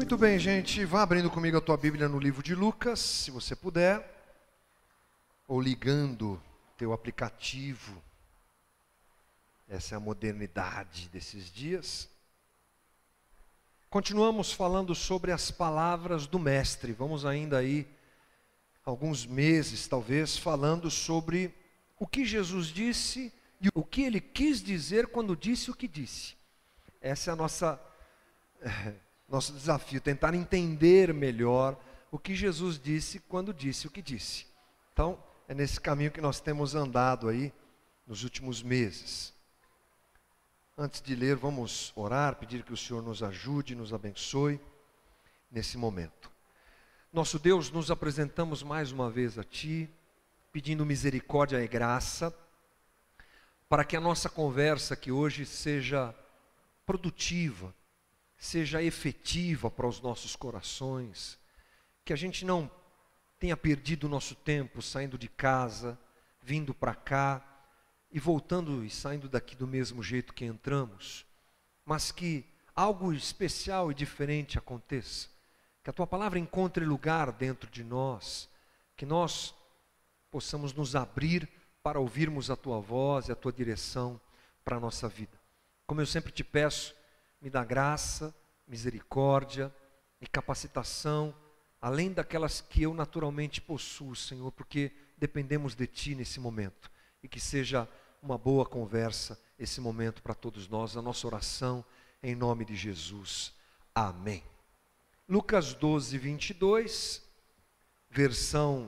Muito bem, gente, vá abrindo comigo a tua Bíblia no livro de Lucas, se você puder, ou ligando teu aplicativo. Essa é a modernidade desses dias. Continuamos falando sobre as palavras do Mestre. Vamos ainda aí, alguns meses talvez, falando sobre o que Jesus disse e o que Ele quis dizer quando disse o que disse. Essa é a nosso desafio, tentar entender melhor o que Jesus disse quando disse o que disse. Então, é nesse caminho que nós temos andado aí nos últimos meses. Antes de ler, vamos orar, pedir que o Senhor nos ajude, nos abençoe nesse momento. Nosso Deus, nos apresentamos mais uma vez a Ti, pedindo misericórdia e graça, para que a nossa conversa aqui hoje seja produtiva, seja efetiva para os nossos corações, que a gente não tenha perdido o nosso tempo saindo de casa, vindo para cá e voltando e saindo daqui do mesmo jeito que entramos, mas que algo especial e diferente aconteça, que a Tua palavra encontre lugar dentro de nós, que nós possamos nos abrir para ouvirmos a Tua voz e a Tua direção para a nossa vida. Como eu sempre te peço, me dá graça, misericórdia e capacitação, além daquelas que eu naturalmente possuo, Senhor, porque dependemos de Ti nesse momento. E que seja uma boa conversa esse momento para todos nós, a nossa oração em nome de Jesus. Amém. Lucas 12, 22,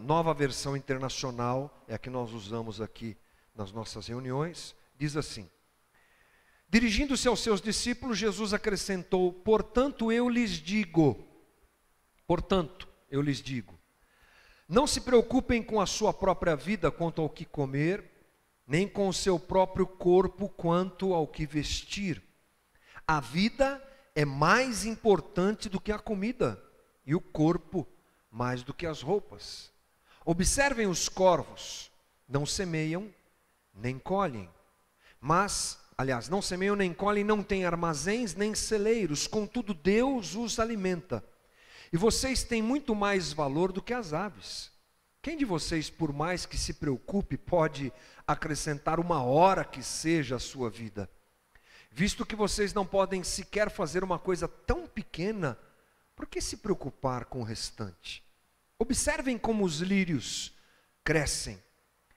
nova versão internacional, é a que nós usamos aqui nas nossas reuniões, diz assim: dirigindo-se aos seus discípulos, Jesus acrescentou: portanto eu lhes digo, não se preocupem com a sua própria vida quanto ao que comer, nem com o seu próprio corpo quanto ao que vestir. A vida é mais importante do que a comida, e o corpo mais do que as roupas. Observem os corvos, não semeiam, nem colhem, não semeiam nem colhem, não têm armazéns nem celeiros, contudo Deus os alimenta. E vocês têm muito mais valor do que as aves. Quem de vocês, por mais que se preocupe, pode acrescentar uma hora que seja a sua vida? Visto que vocês não podem sequer fazer uma coisa tão pequena, por que se preocupar com o restante? Observem como os lírios crescem.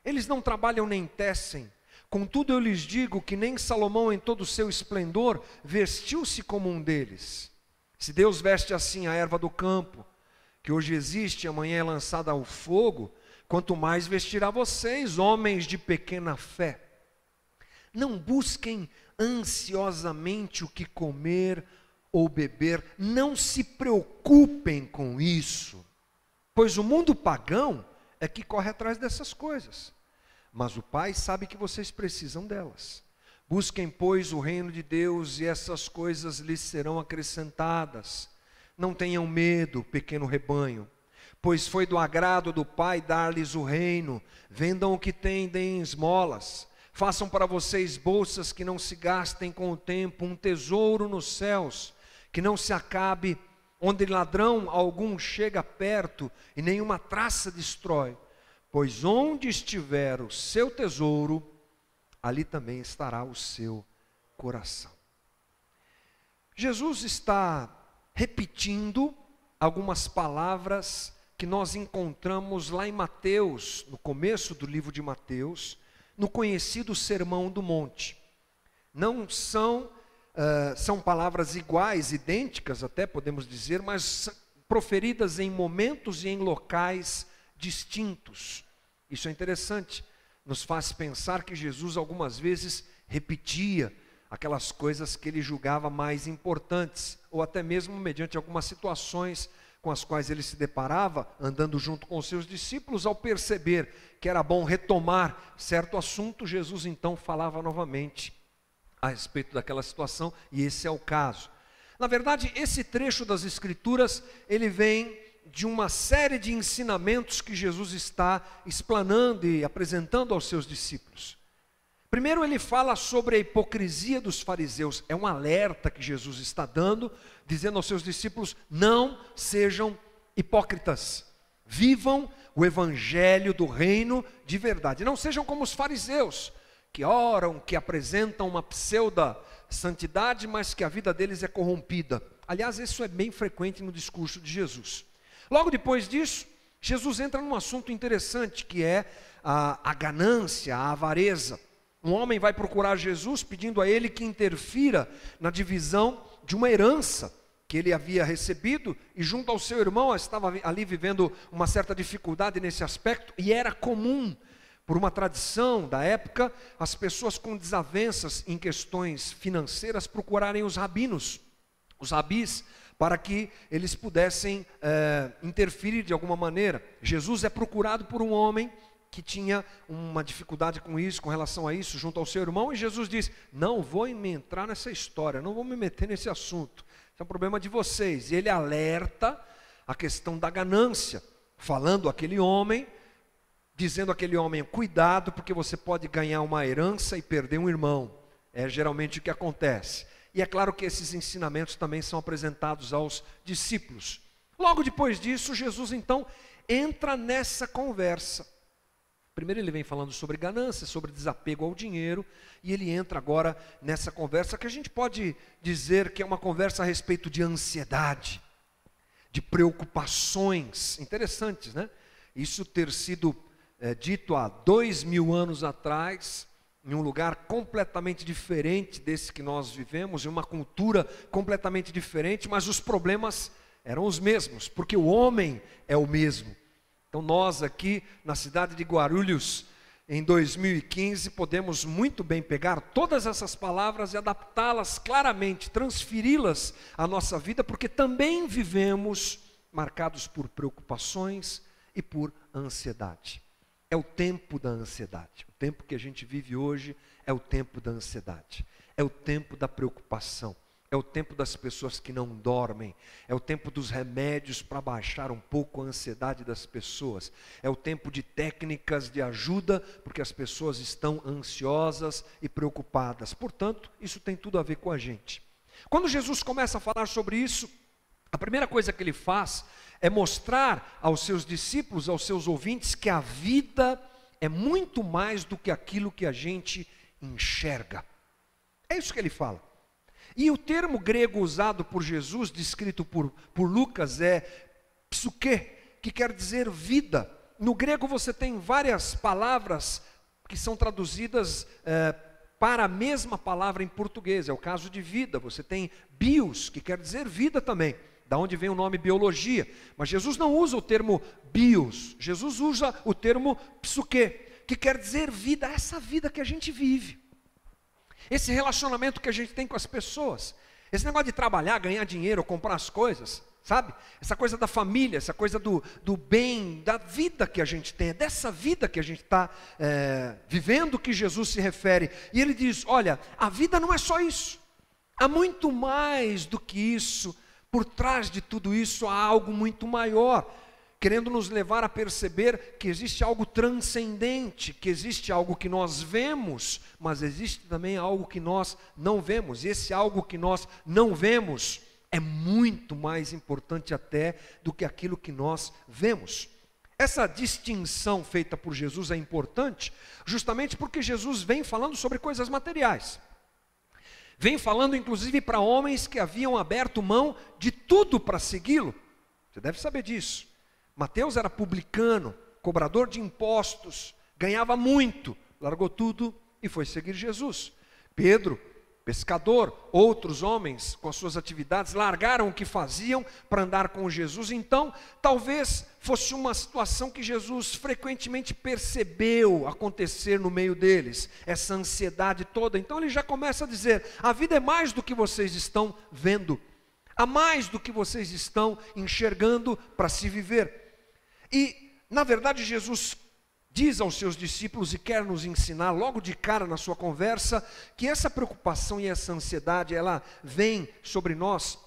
Eles não trabalham nem tecem. Contudo eu lhes digo que nem Salomão em todo o seu esplendor vestiu-se como um deles. Se Deus veste assim a erva do campo, que hoje existe e amanhã é lançada ao fogo, quanto mais vestirá vocês, homens de pequena fé. Não busquem ansiosamente o que comer ou beber, não se preocupem com isso, pois o mundo pagão é que corre atrás dessas coisas. Mas o Pai sabe que vocês precisam delas. Busquem, pois, o reino de Deus e essas coisas lhes serão acrescentadas. Não tenham medo, pequeno rebanho, pois foi do agrado do Pai dar-lhes o reino. Vendam o que têm, deem esmolas. Façam para vocês bolsas que não se gastem com o tempo, um tesouro nos céus, que não se acabe, onde ladrão algum chega perto e nenhuma traça destrói. Pois onde estiver o seu tesouro, ali também estará o seu coração. Jesus está repetindo algumas palavras que nós encontramos lá em Mateus, no começo do livro de Mateus, no conhecido Sermão do Monte. Não são palavras iguais, idênticas até podemos dizer, mas proferidas em momentos e em locais distintos. Isso é interessante, nos faz pensar que Jesus algumas vezes repetia aquelas coisas que ele julgava mais importantes, ou até mesmo mediante algumas situações com as quais ele se deparava, andando junto com os seus discípulos, ao perceber que era bom retomar certo assunto, Jesus então falava novamente a respeito daquela situação, e esse é o caso. Na verdade, esse trecho das Escrituras, ele vem de uma série de ensinamentos que Jesus está explanando e apresentando aos seus discípulos. Primeiro ele fala sobre a hipocrisia dos fariseus. É um alerta que Jesus está dando, dizendo aos seus discípulos: não sejam hipócritas. Vivam o evangelho do reino de verdade. Não sejam como os fariseus, que oram, que apresentam uma pseudo-santidade, mas que a vida deles é corrompida. Aliás, isso é bem frequente no discurso de Jesus. Logo depois disso, Jesus entra num assunto interessante, que é a ganância, a avareza. Um homem vai procurar Jesus pedindo a ele que interfira na divisão de uma herança que ele havia recebido, e junto ao seu irmão estava ali vivendo uma certa dificuldade nesse aspecto, e era comum, por uma tradição da época, as pessoas com desavenças em questões financeiras procurarem os rabinos, os rabis, para que eles pudessem interferir de alguma maneira. Jesus é procurado por um homem que tinha uma dificuldade com isso, com relação a isso, junto ao seu irmão, e Jesus diz: não vou me entrar nessa história, não vou me meter nesse assunto, isso é um problema de vocês. E ele alerta a questão da ganância, falando àquele homem, dizendo àquele homem: cuidado, porque você pode ganhar uma herança e perder um irmão. É geralmente o que acontece. E é claro que esses ensinamentos também são apresentados aos discípulos. Logo depois disso, Jesus então entra nessa conversa. Primeiro ele vem falando sobre ganância, sobre desapego ao dinheiro, e ele entra agora nessa conversa que a gente pode dizer que é uma conversa a respeito de ansiedade, de preocupações interessantes, né? Isso ter sido dito há 2000 anos atrás, em um lugar completamente diferente desse que nós vivemos, em uma cultura completamente diferente, mas os problemas eram os mesmos, porque o homem é o mesmo. Então nós aqui na cidade de Guarulhos, em 2015, podemos muito bem pegar todas essas palavras e adaptá-las claramente, transferi-las à nossa vida, porque também vivemos marcados por preocupações e por ansiedade. É o tempo da ansiedade. O tempo que a gente vive hoje é o tempo da ansiedade. É o tempo da preocupação. É o tempo das pessoas que não dormem. É o tempo dos remédios para baixar um pouco a ansiedade das pessoas. É o tempo de técnicas de ajuda, porque as pessoas estão ansiosas e preocupadas. Portanto, isso tem tudo a ver com a gente. Quando Jesus começa a falar sobre isso, a primeira coisa que ele faz é mostrar aos seus discípulos, aos seus ouvintes, que a vida é muito mais do que aquilo que a gente enxerga. É isso que ele fala. E o termo grego usado por Jesus, descrito por Lucas, é psuque, que quer dizer vida. No grego você tem várias palavras que são traduzidas para a mesma palavra em português. É o caso de vida. Você tem bios, que quer dizer vida também, da onde vem o nome biologia. Mas Jesus não usa o termo bios, Jesus usa o termo psuque, que quer dizer vida, essa vida que a gente vive. Esse relacionamento que a gente tem com as pessoas, esse negócio de trabalhar, ganhar dinheiro, comprar as coisas, sabe? Essa coisa da família, essa coisa do bem, da vida que a gente tem, é dessa vida que a gente está vivendo que Jesus se refere. E ele diz: olha, a vida não é só isso, há muito mais do que isso, por trás de tudo isso há algo muito maior, querendo nos levar a perceber que existe algo transcendente, que existe algo que nós vemos, mas existe também algo que nós não vemos. E esse algo que nós não vemos é muito mais importante até do que aquilo que nós vemos. Essa distinção feita por Jesus é importante, justamente porque Jesus vem falando sobre coisas materiais. Vem falando inclusive para homens que haviam aberto mão de tudo para segui-lo. Você deve saber disso. Mateus era publicano, cobrador de impostos, ganhava muito, largou tudo e foi seguir Jesus. Pedro, pescador, outros homens com as suas atividades largaram o que faziam para andar com Jesus. Então, talvez fosse uma situação que Jesus frequentemente percebeu acontecer no meio deles, essa ansiedade toda. Então ele já começa a dizer: a vida é mais do que vocês estão vendo, há mais do que vocês estão enxergando para se viver. E, na verdade, Jesus diz aos seus discípulos e quer nos ensinar logo de cara na sua conversa, que essa preocupação e essa ansiedade, ela vem sobre nós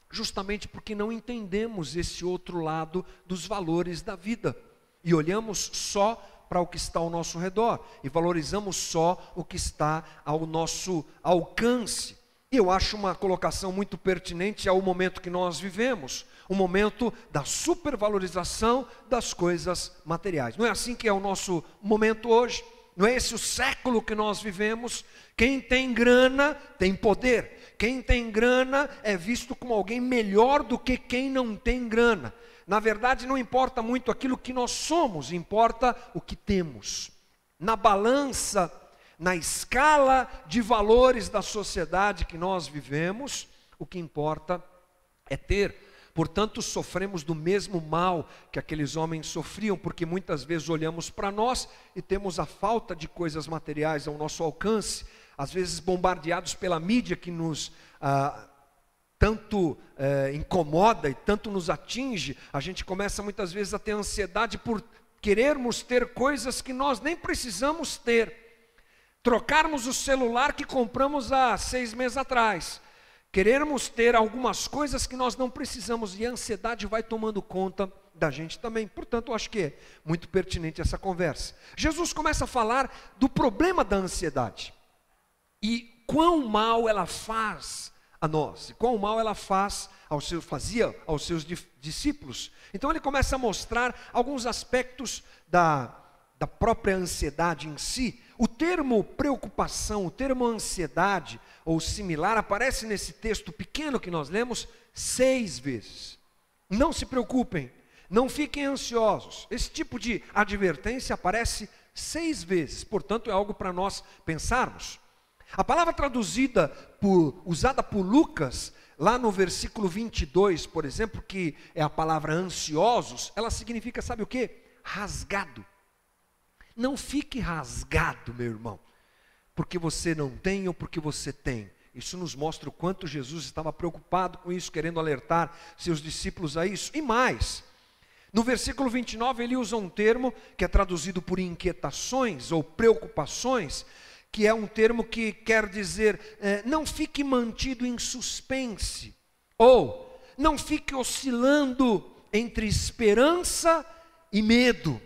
justamente porque não entendemos esse outro lado dos valores da vida e olhamos só para o que está ao nosso redor e valorizamos só o que está ao nosso alcance. E eu acho uma colocação muito pertinente ao momento que nós vivemos, o momento da supervalorização das coisas materiais. Não é assim que é o nosso momento hoje? Não é esse o século que nós vivemos? Quem tem grana tem poder. Quem tem grana é visto como alguém melhor do que quem não tem grana. Na verdade, não importa muito aquilo que nós somos, importa o que temos. Na balança, na escala de valores da sociedade que nós vivemos, o que importa é ter. Portanto, sofremos do mesmo mal que aqueles homens sofriam, porque muitas vezes olhamos para nós e temos a falta de coisas materiais ao nosso alcance, às vezes bombardeados pela mídia que nos tanto incomoda e tanto nos atinge. A gente começa muitas vezes a ter ansiedade por querermos ter coisas que nós nem precisamos ter. Trocarmos o celular que compramos há 6 meses atrás. Querermos ter algumas coisas que nós não precisamos e a ansiedade vai tomando conta da gente também. Portanto, eu acho que é muito pertinente essa conversa. Jesus começa a falar do problema da ansiedade e quão mal ela faz a nós, e quão mal ela fazia aos seus discípulos. Então ele começa a mostrar alguns aspectos da própria ansiedade em si. O termo preocupação, o termo ansiedade ou similar aparece nesse texto pequeno que nós lemos 6 vezes. Não se preocupem, não fiquem ansiosos. Esse tipo de advertência aparece 6 vezes, portanto é algo para nós pensarmos. A palavra usada por Lucas, lá no versículo 22, por exemplo, que é a palavra ansiosos, ela significa, sabe o quê? Rasgado. Não fique rasgado, meu irmão, porque você não tem ou porque você tem. Isso nos mostra o quanto Jesus estava preocupado com isso, querendo alertar seus discípulos a isso. E mais, no versículo 29 ele usa um termo que é traduzido por inquietações ou preocupações, que é um termo que quer dizer, não fique mantido em suspense, ou não fique oscilando entre esperança e medo.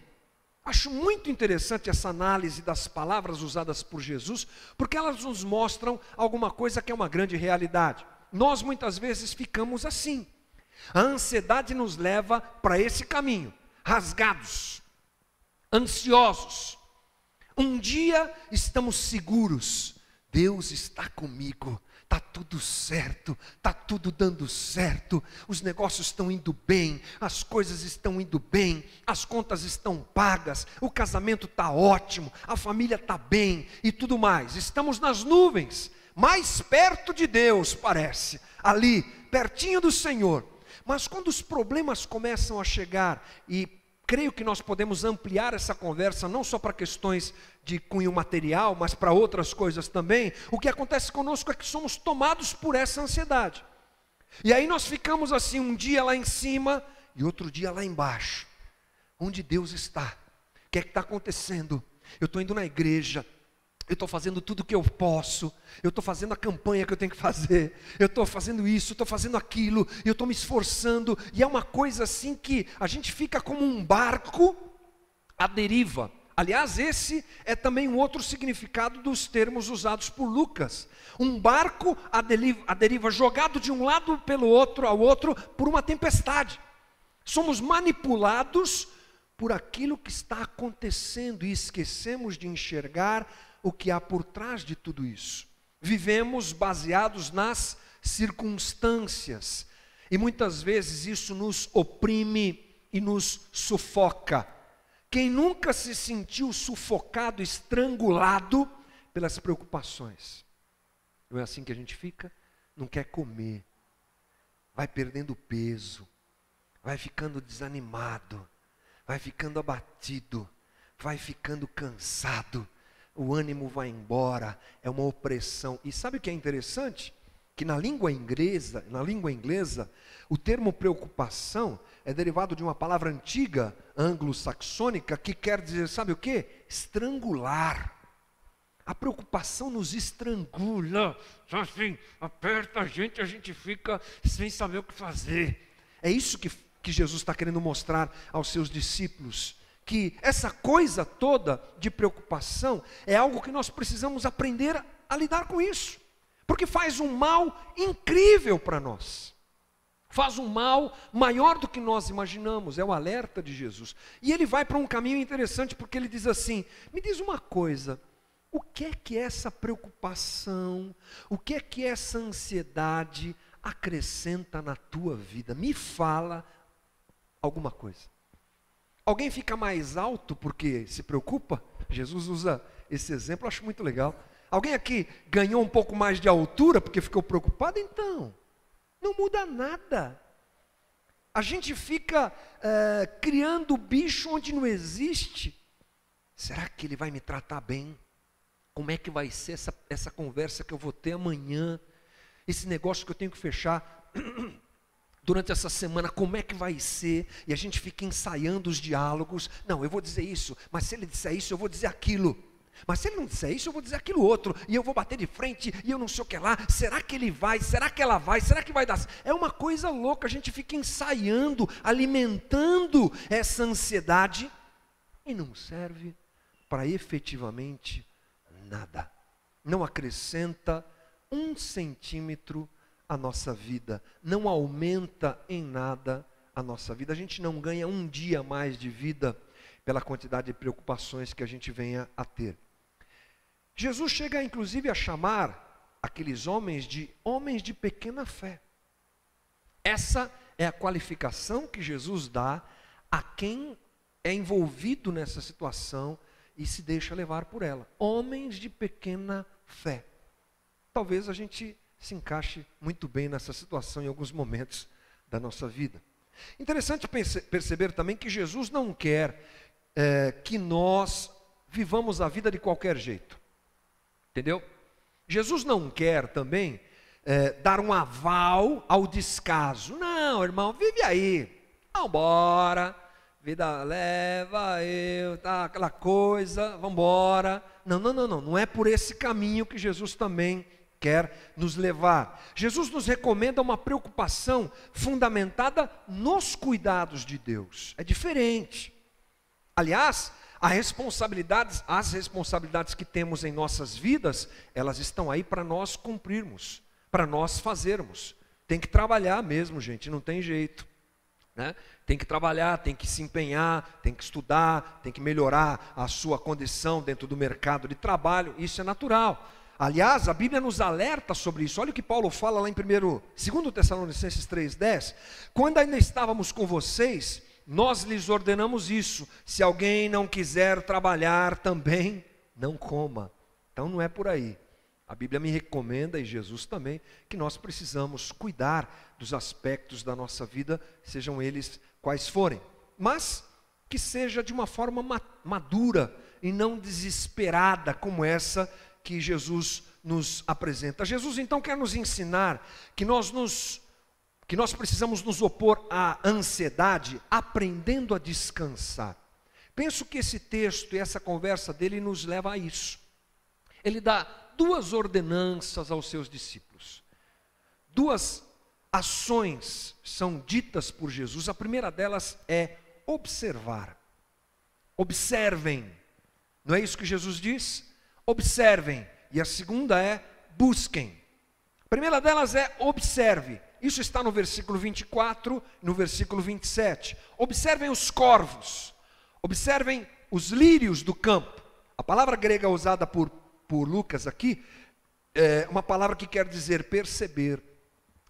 Acho muito interessante essa análise das palavras usadas por Jesus, porque elas nos mostram alguma coisa que é uma grande realidade. Nós muitas vezes ficamos assim. A ansiedade nos leva para esse caminho, rasgados, ansiosos. Um dia estamos seguros, Deus está comigo. Está tudo certo, está tudo dando certo, os negócios estão indo bem, as coisas estão indo bem, as contas estão pagas, o casamento está ótimo, a família está bem e tudo mais. Estamos nas nuvens, mais perto de Deus parece, ali, pertinho do Senhor. Mas quando os problemas começam a chegar, e creio que nós podemos ampliar essa conversa não só para questões de cunho material, mas para outras coisas também. O que acontece conosco é que somos tomados por essa ansiedade. E aí nós ficamos assim, um dia lá em cima e outro dia lá embaixo. Onde Deus está? O que é que está acontecendo? Eu estou indo na igreja, eu estou fazendo tudo o que eu posso, eu estou fazendo a campanha que eu tenho que fazer, eu estou fazendo isso, estou fazendo aquilo, eu estou me esforçando, e é uma coisa assim que a gente fica como um barco à deriva. Aliás, esse é também um outro significado dos termos usados por Lucas. Um barco à deriva, jogado de um lado pelo outro ao outro por uma tempestade. Somos manipulados por aquilo que está acontecendo e esquecemos de enxergar o que há por trás de tudo isso. Vivemos baseados nas circunstâncias e muitas vezes isso nos oprime e nos sufoca. Quem nunca se sentiu sufocado, estrangulado pelas preocupações? Não é assim que a gente fica? Não quer comer, vai perdendo peso, vai ficando desanimado, vai ficando abatido, vai ficando cansado, o ânimo vai embora, é uma opressão. E sabe o que é interessante? Que na língua inglesa, o termo preocupação é derivado de uma palavra antiga, anglo-saxônica, que quer dizer, sabe o quê? Estrangular. A preocupação nos estrangula, assim, aperta a gente fica sem saber o que fazer. É isso que Jesus está querendo mostrar aos seus discípulos, que essa coisa toda de preocupação é algo que nós precisamos aprender a lidar com isso, porque faz um mal incrível para nós, faz um mal maior do que nós imaginamos, é o alerta de Jesus. E ele vai para um caminho interessante, porque ele diz assim: me diz uma coisa, o que é essa preocupação, o que é essa ansiedade acrescenta na tua vida? Me fala alguma coisa. Alguém fica mais alto porque se preocupa? Jesus usa esse exemplo, eu acho muito legal. Alguém aqui ganhou um pouco mais de altura porque ficou preocupado? Então, não muda nada. A gente fica criando bicho onde não existe. Será que ele vai me tratar bem? Como é que vai ser essa conversa que eu vou ter amanhã? Esse negócio que eu tenho que fechar durante essa semana, como é que vai ser? E a gente fica ensaiando os diálogos. Não, eu vou dizer isso, mas se ele disser isso, eu vou dizer aquilo. Mas se ele não disser isso, eu vou dizer aquilo outro. E eu vou bater de frente, e eu não sei o que lá. Será que ele vai? Será que ela vai? Será que vai dar? É uma coisa louca, a gente fica ensaiando, alimentando essa ansiedade, e não serve para efetivamente nada. Não acrescenta 1 centímetro a nossa vida, não aumenta em nada a nossa vida. A gente não ganha um dia mais de vida pela quantidade de preocupações que a gente venha a ter. Jesus chega inclusive a chamar aqueles homens de pequena fé. Essa é a qualificação que Jesus dá a quem é envolvido nessa situação e se deixa levar por ela. Homens de pequena fé. Talvez a gente se encaixe muito bem nessa situação em alguns momentos da nossa vida. Interessante perceber também que Jesus não quer que nós vivamos a vida de qualquer jeito. Entendeu? Jesus não quer também dar um aval ao descaso. Não, irmão, vive aí. Vambora. Vida leva eu, tá, aquela coisa, vambora. Não é por esse caminho que Jesus também quer nos levar. Jesus nos recomenda uma preocupação fundamentada nos cuidados de Deus. É diferente. Aliás, as responsabilidades que temos em nossas vidas, elas estão aí para nós cumprirmos, para nós fazermos. Tem que trabalhar mesmo, gente, não tem jeito, né? Tem que trabalhar, tem que se empenhar, tem que estudar, tem que melhorar a sua condição dentro do mercado de trabalho, isso é natural. Aliás, a Bíblia nos alerta sobre isso. Olha o que Paulo fala lá em 2 Tessalonicenses 3,10. Quando ainda estávamos com vocês, nós lhes ordenamos isso: se alguém não quiser trabalhar, também não coma. Então não é por aí. A Bíblia me recomenda, e Jesus também, que nós precisamos cuidar dos aspectos da nossa vida, sejam eles quais forem, mas que seja de uma forma madura e não desesperada como essa que Jesus nos apresenta. Jesus então quer nos ensinar que nós precisamos nos opor à ansiedade, aprendendo a descansar. Penso que esse texto e essa conversa dele nos leva a isso. Ele dá 2 ordenanças aos seus discípulos. 2 ações são ditas por Jesus. A primeira delas é observar. Observem. Não é isso que Jesus diz? Observem. E a segunda é busquem. A primeira delas é observe. Isso está no versículo 24, no versículo 27. Observem os corvos. Observem os lírios do campo. A palavra grega usada por Lucas aqui é uma palavra que quer dizer perceber,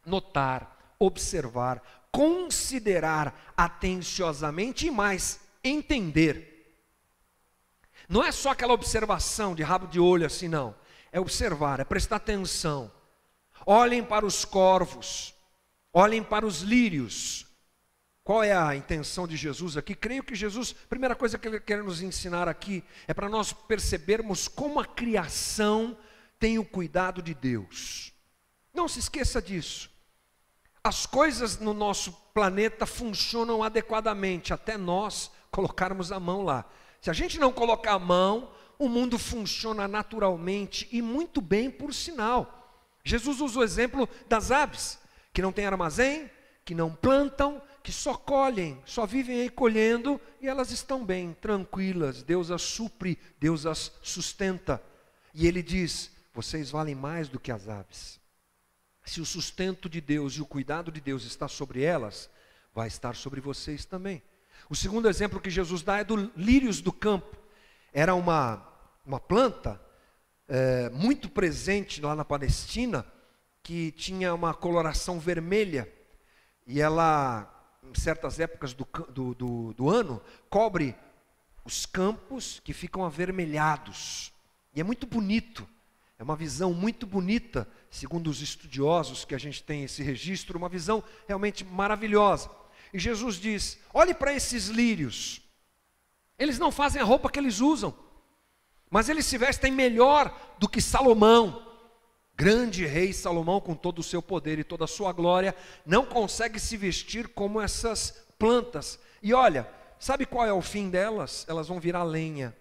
notar, observar, considerar atenciosamente e mais, entender. Não é só aquela observação de rabo de olho assim, não. É observar, é prestar atenção. Olhem para os corvos, olhem para os lírios. Qual é a intenção de Jesus aqui? Creio que Jesus, a primeira coisa que ele quer nos ensinar aqui é para nós percebermos como a criação tem o cuidado de Deus. Não se esqueça disso. As coisas no nosso planeta funcionam adequadamente, até nós colocarmos a mão lá. Se a gente não colocar a mão, o mundo funciona naturalmente e muito bem, por sinal. Jesus usa o exemplo das aves, que não têm armazém, que não plantam, que só colhem, só vivem aí colhendo, e elas estão bem, tranquilas, Deus as supre, Deus as sustenta. E ele diz: vocês valem mais do que as aves. Se o sustento de Deus e o cuidado de Deus está sobre elas, vai estar sobre vocês também. O segundo exemplo que Jesus dá é do lírios do campo. Era uma planta muito presente lá na Palestina, que tinha uma coloração vermelha, e ela, em certas épocas do ano, cobre os campos que ficam avermelhados, e é muito bonito, é uma visão muito bonita, segundo os estudiosos que a gente tem esse registro, uma visão realmente maravilhosa. E Jesus diz: olhe para esses lírios, eles não fazem a roupa que eles usam, mas eles se vestem melhor do que Salomão. Grande rei Salomão, com todo o seu poder e toda a sua glória, não consegue se vestir como essas plantas. E olha, sabe qual é o fim delas? Elas vão virar lenha.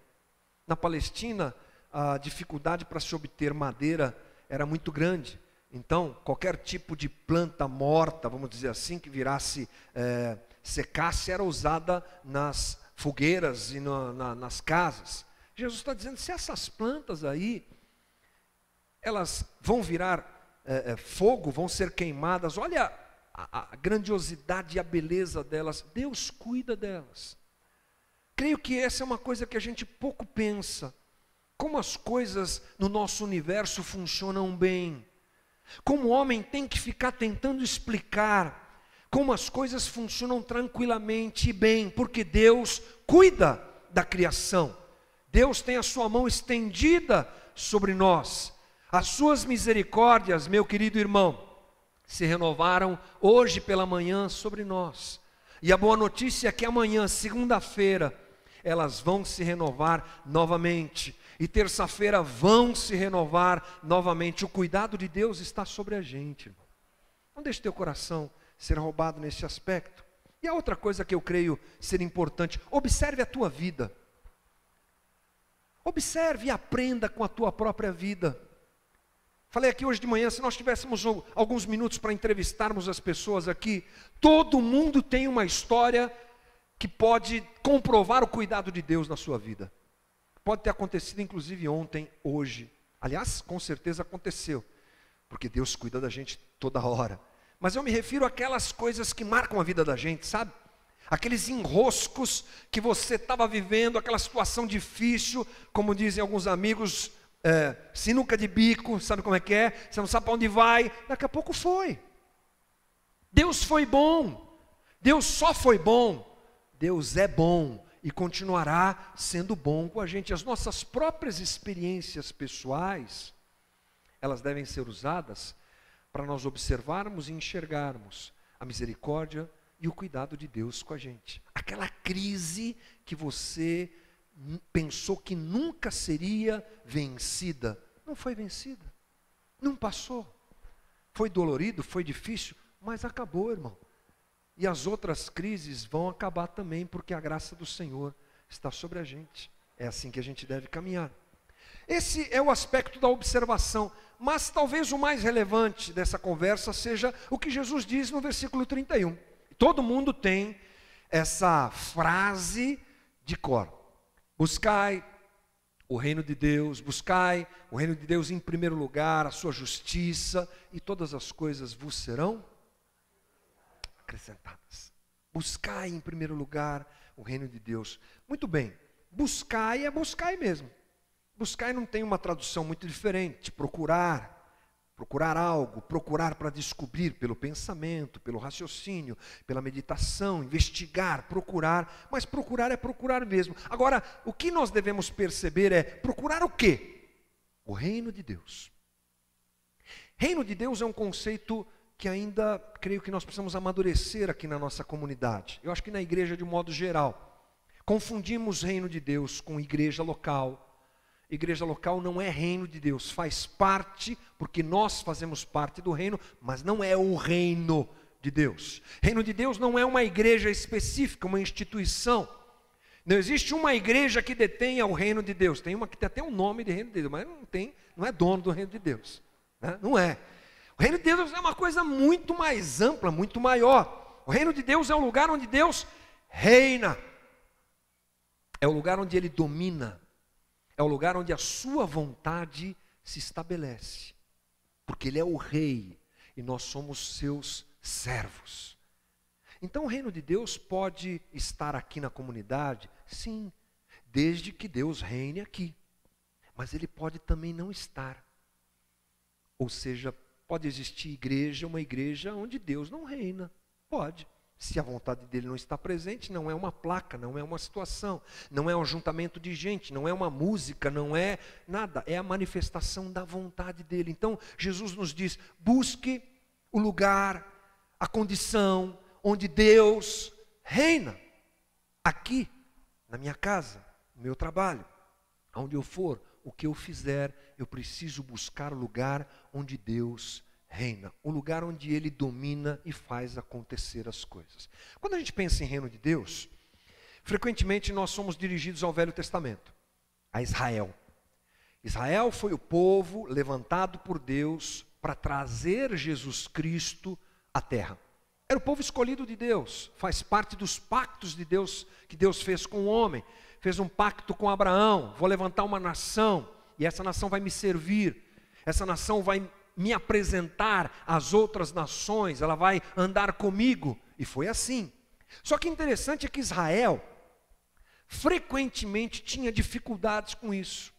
Na Palestina, a dificuldade para se obter madeira era muito grande. Então, qualquer tipo de planta morta, vamos dizer assim, que virasse, secasse, era usada nas fogueiras e nas casas. Jesus está dizendo: se essas plantas aí, elas vão virar fogo, vão ser queimadas, olha a grandiosidade e a beleza delas, Deus cuida delas. Creio que essa é uma coisa que a gente pouco pensa, como as coisas no nosso universo funcionam bem, como o homem tem que ficar tentando explicar como as coisas funcionam tranquilamente e bem, porque Deus cuida da criação, Deus tem a sua mão estendida sobre nós. As suas misericórdias, meu querido irmão, se renovaram hoje pela manhã sobre nós. E a boa notícia é que amanhã, segunda-feira, elas vão se renovar novamente. E terça-feira vão se renovar novamente. O cuidado de Deus está sobre a gente, irmão. Não deixe teu coração ser roubado nesse aspecto. E a outra coisa que eu creio ser importante: observe a tua vida. Observe e aprenda com a tua própria vida. Falei aqui hoje de manhã, se nós tivéssemos alguns minutos para entrevistarmos as pessoas aqui, todo mundo tem uma história que pode comprovar o cuidado de Deus na sua vida. Pode ter acontecido inclusive ontem, hoje. Aliás, com certeza aconteceu, porque Deus cuida da gente toda hora. Mas eu me refiro àquelas coisas que marcam a vida da gente, sabe? Aqueles enroscos que você estava vivendo, aquela situação difícil, como dizem alguns amigos, sinuca de bico, sabe como é que é? Você não sabe para onde vai, daqui a pouco foi. Deus foi bom, Deus só foi bom, Deus é bom e continuará sendo bom com a gente. As nossas próprias experiências pessoais, elas devem ser usadas para nós observarmos e enxergarmos a misericórdia e o cuidado de Deus com a gente. Aquela crise que você pensou que nunca seria vencida, não foi vencida, não passou, foi dolorido, foi difícil, mas acabou, irmão. E as outras crises vão acabar também, porque a graça do Senhor está sobre a gente. É assim que a gente deve caminhar. Esse é o aspecto da observação, mas talvez o mais relevante dessa conversa seja o que Jesus diz no versículo 31. Todo mundo tem essa frase de cor: buscai o reino de Deus, buscai o reino de Deus em primeiro lugar, a sua justiça, e todas as coisas vos serão acrescentadas. Buscai em primeiro lugar o reino de Deus. Muito bem, buscai é buscai mesmo. Buscai não tem uma tradução muito diferente: procurar algo, procurar para descobrir pelo pensamento, pelo raciocínio, pela meditação, investigar, procurar, mas procurar é procurar mesmo. Agora, o que nós devemos perceber é procurar o quê? O reino de Deus. Reino de Deus é um conceito que ainda creio que nós precisamos amadurecer aqui na nossa comunidade. Eu acho que na igreja de um modo geral, confundimos reino de Deus com igreja local. Igreja local não é reino de Deus, faz parte, porque nós fazemos parte do reino, mas não é o reino de Deus. Reino de Deus não é uma igreja específica, uma instituição. Não existe uma igreja que detenha o reino de Deus. Tem uma que tem até um nome de reino de Deus, mas não é dono do reino de Deus, né? Não é. O reino de Deus é uma coisa muito mais ampla, muito maior. O reino de Deus é o lugar onde Deus reina. É o lugar onde Ele domina. É o lugar onde a sua vontade se estabelece. Porque Ele é o rei e nós somos seus servos. Então o reino de Deus pode estar aqui na comunidade? Sim, desde que Deus reine aqui. Mas Ele pode também não estar. Ou seja, pode existir igreja, uma igreja onde Deus não reina. Pode. Se a vontade dele não está presente, não é uma placa, não é uma situação, não é um ajuntamento de gente, não é uma música, não é nada, é a manifestação da vontade dele. Então, Jesus nos diz, busque o lugar, a condição onde Deus reina. Aqui, na minha casa, no meu trabalho, aonde eu for, o que eu fizer, eu preciso buscar o lugar onde Deus reina, o lugar onde Ele domina e faz acontecer as coisas. Quando a gente pensa em reino de Deus, frequentemente nós somos dirigidos ao Velho Testamento, a Israel. Israel foi o povo levantado por Deus para trazer Jesus Cristo à terra. Era o povo escolhido de Deus, faz parte dos pactos de Deus, que Deus fez com o homem. Fez um pacto com Abraão, vou levantar uma nação, e essa nação vai me servir, essa nação vai me apresentar às outras nações, ela vai andar comigo, e foi assim. Só que interessante é que Israel frequentemente tinha dificuldades com isso,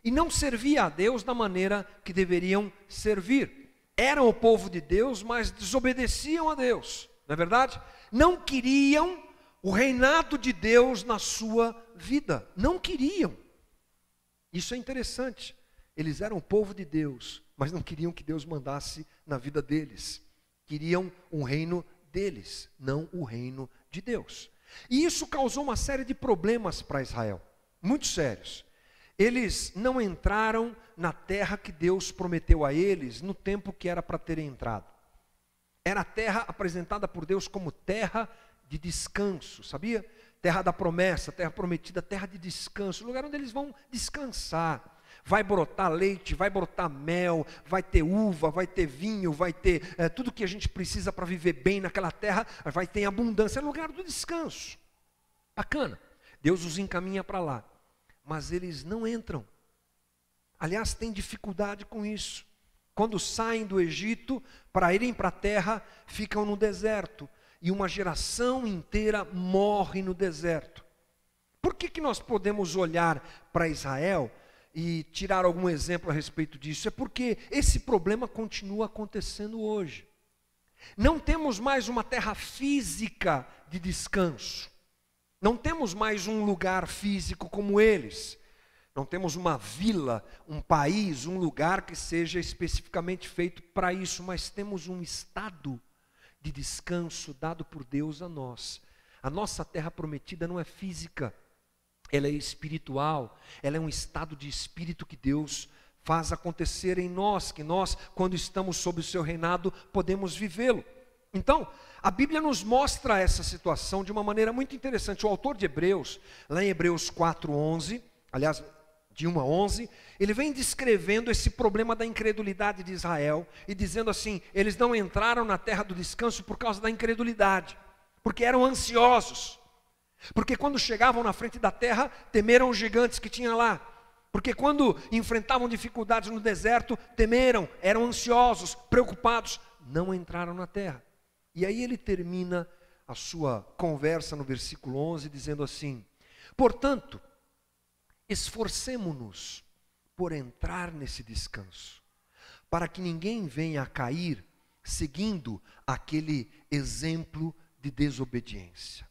e não servia a Deus da maneira que deveriam servir. Eram o povo de Deus, mas desobedeciam a Deus, não é verdade? Não queriam o reinado de Deus na sua vida, não queriam. Isso é interessante, eles eram o povo de Deus, mas não queriam que Deus mandasse na vida deles. Queriam um reino deles, não o reino de Deus. E isso causou uma série de problemas para Israel, muito sérios. Eles não entraram na terra que Deus prometeu a eles no tempo que era para terem entrado. Era a terra apresentada por Deus como terra de descanso, sabia? Terra da promessa, terra prometida, terra de descanso, lugar onde eles vão descansar. Vai brotar leite, vai brotar mel, vai ter uva, vai ter vinho, vai ter tudo que a gente precisa para viver bem naquela terra, vai ter abundância, é lugar do descanso. Bacana, Deus os encaminha para lá, mas eles não entram. Aliás, tem dificuldade com isso. Quando saem do Egito, para irem para a terra, ficam no deserto, e uma geração inteira morre no deserto. Por que nós podemos olhar para Israel e tirar algum exemplo a respeito disso? É porque esse problema continua acontecendo hoje. Não temos mais uma terra física de descanso. Não temos mais um lugar físico como eles. Não temos uma vila, um país, um lugar que seja especificamente feito para isso, mas temos um estado de descanso dado por Deus a nós. A nossa terra prometida não é física, ela é espiritual, ela é um estado de espírito que Deus faz acontecer em nós, que nós, quando estamos sob o seu reinado, podemos vivê-lo. Então, a Bíblia nos mostra essa situação de uma maneira muito interessante. O autor de Hebreus, lá em Hebreus 4:11, aliás, de 1 a 11, ele vem descrevendo esse problema da incredulidade de Israel, e dizendo assim, eles não entraram na terra do descanso por causa da incredulidade, porque eram ansiosos. Porque quando chegavam na frente da terra, temeram os gigantes que tinha lá. Porque quando enfrentavam dificuldades no deserto, temeram, eram ansiosos, preocupados, não entraram na terra. E aí ele termina a sua conversa no versículo 11, dizendo assim, portanto, esforcemo-nos por entrar nesse descanso, para que ninguém venha a cair seguindo aquele exemplo de desobediência.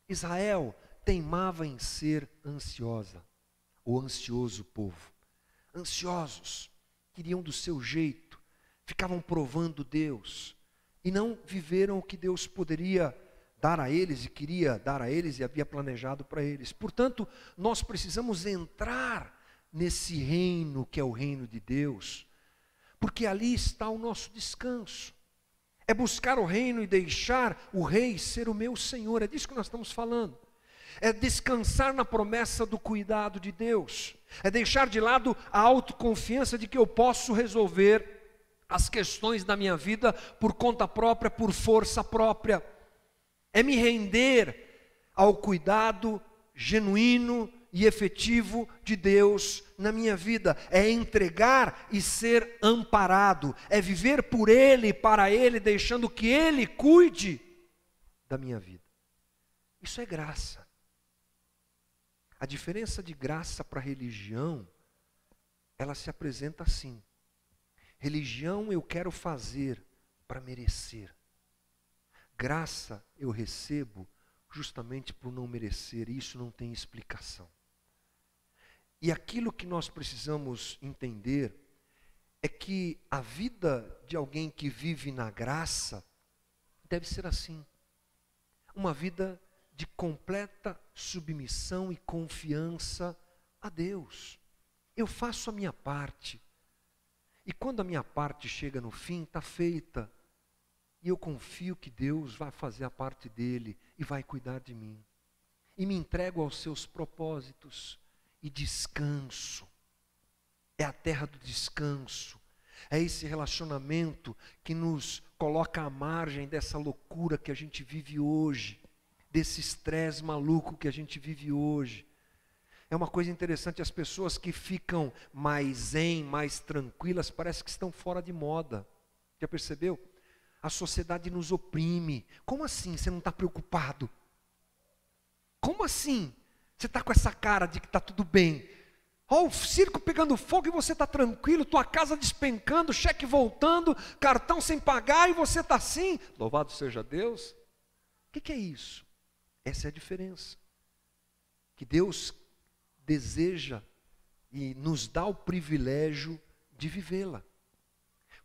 Israel teimava em ser ansiosa, o ansioso povo. Ansiosos, queriam do seu jeito, ficavam provando Deus, e não viveram o que Deus poderia dar a eles, e queria dar a eles, e havia planejado para eles. Portanto, nós precisamos entrar nesse reino que é o reino de Deus, porque ali está o nosso descanso. É buscar o reino e deixar o rei ser o meu Senhor, é disso que nós estamos falando. É descansar na promessa do cuidado de Deus, é deixar de lado a autoconfiança de que eu posso resolver as questões da minha vida por conta própria, por força própria. é me render ao cuidado genuíno e efetivo de Deus na minha vida, é entregar e ser amparado, é viver por Ele e para Ele, deixando que Ele cuide da minha vida. Isso é graça. A diferença de graça para religião, ela se apresenta assim. Religião eu quero fazer para merecer. Graça eu recebo justamente por não merecer, e isso não tem explicação. E aquilo que nós precisamos entender é que a vida de alguém que vive na graça deve ser assim. Uma vida de completa submissão e confiança a Deus. Eu faço a minha parte. E quando a minha parte chega no fim, está feita. E eu confio que Deus vai fazer a parte dele e vai cuidar de mim. E me entrego aos seus propósitos e descanso. É a terra do descanso. É esse relacionamento que nos coloca à margem dessa loucura que a gente vive hoje, desse estresse maluco que a gente vive hoje. É uma coisa interessante, as pessoas que ficam mais zen, mais tranquilas, parece que estão fora de moda. Já percebeu? A sociedade nos oprime. Como assim você não está preocupado? Como assim? Você está com essa cara de que está tudo bem. Ó, o circo pegando fogo e você está tranquilo, tua casa despencando, cheque voltando, cartão sem pagar e você está assim. Louvado seja Deus. O que é isso? Essa é a diferença. Que Deus deseja e nos dá o privilégio de vivê-la.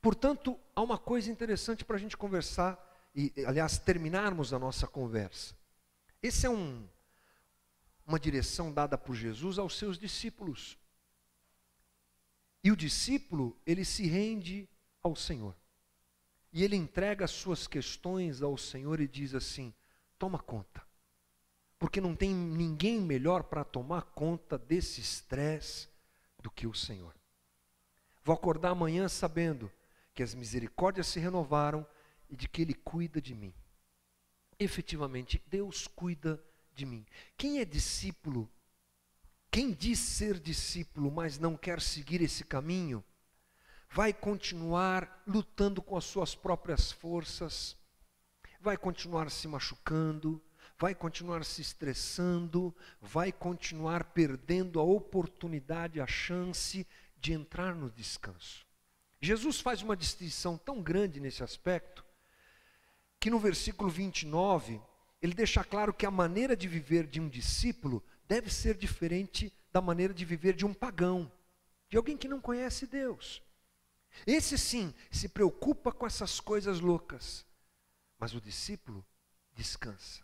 Portanto, há uma coisa interessante para a gente conversar, e aliás, terminarmos a nossa conversa. Esse é uma direção dada por Jesus aos seus discípulos. E o discípulo, ele se rende ao Senhor. E ele entrega as suas questões ao Senhor e diz assim: toma conta. Porque não tem ninguém melhor para tomar conta desse estresse do que o Senhor. Vou acordar amanhã sabendo que as misericórdias se renovaram e de que Ele cuida de mim. Efetivamente, Deus cuida de mim. Quem é discípulo, quem diz ser discípulo, mas não quer seguir esse caminho, vai continuar lutando com as suas próprias forças, vai continuar se machucando, vai continuar se estressando, vai continuar perdendo a oportunidade, a chance de entrar no descanso. Jesus faz uma distinção tão grande nesse aspecto, que no versículo 29, ele deixa claro que a maneira de viver de um discípulo deve ser diferente da maneira de viver de um pagão, de alguém que não conhece Deus. Esse sim, se preocupa com essas coisas loucas, mas o discípulo descansa.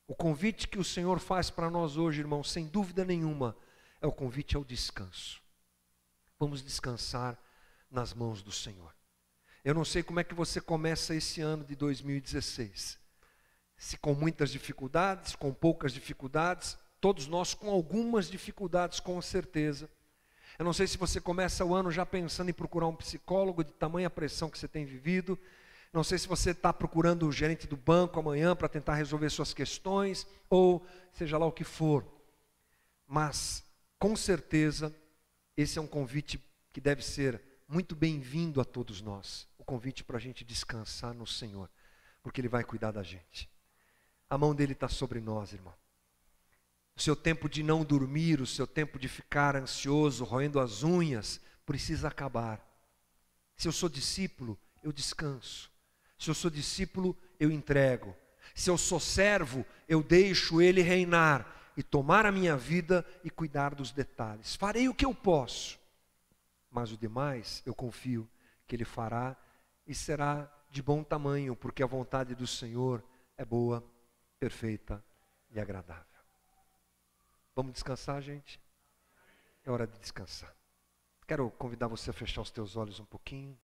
O convite que o Senhor faz para nós hoje, irmãos, sem dúvida nenhuma, é o convite ao descanso. Vamos descansar nas mãos do Senhor. Eu não sei como é que você começa esse ano de 2016. Se com muitas dificuldades, com poucas dificuldades, todos nós com algumas dificuldades, com certeza. Eu não sei se você começa o ano já pensando em procurar um psicólogo, de tamanha pressão que você tem vivido. Não sei se você está procurando o gerente do banco amanhã para tentar resolver suas questões, ou seja lá o que for. Mas, com certeza, esse é um convite que deve ser muito bem-vindo a todos nós. O convite para a gente descansar no Senhor, porque Ele vai cuidar da gente. A mão dEle está sobre nós, irmão. O seu tempo de não dormir, o seu tempo de ficar ansioso, roendo as unhas, precisa acabar. Se eu sou discípulo, eu descanso. Se eu sou discípulo, eu entrego. Se eu sou servo, eu deixo Ele reinar e tomar a minha vida e cuidar dos detalhes. Farei o que eu posso, mas o demais eu confio que Ele fará e será de bom tamanho, porque a vontade do Senhor é boa, perfeita e agradável. Vamos descansar, gente? É hora de descansar. Quero convidar você a fechar os teus olhos um pouquinho.